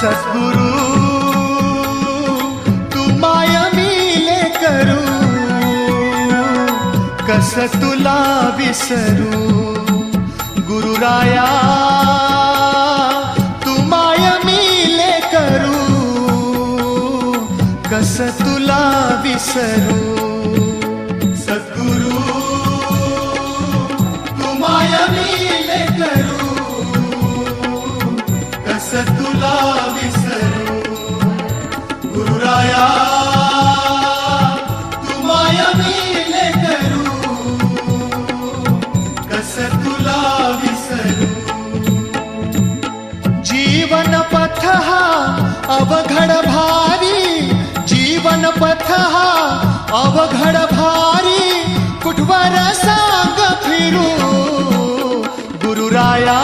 सद्गुरु तू माय मिले करू, कस तुला विसरू. गुरुराया तू माय मिले करू, कस तुला विसरू. सद्गुरु तू माय मिले करू, कस तुला विसरू. गुरुराया तू माय मिले करू, कस तुला विसरू. जीवन पथ हा अवघड भारी, जीवन पथ हा अवघड भारी, कुठवर सांग फिरू. गुरुराया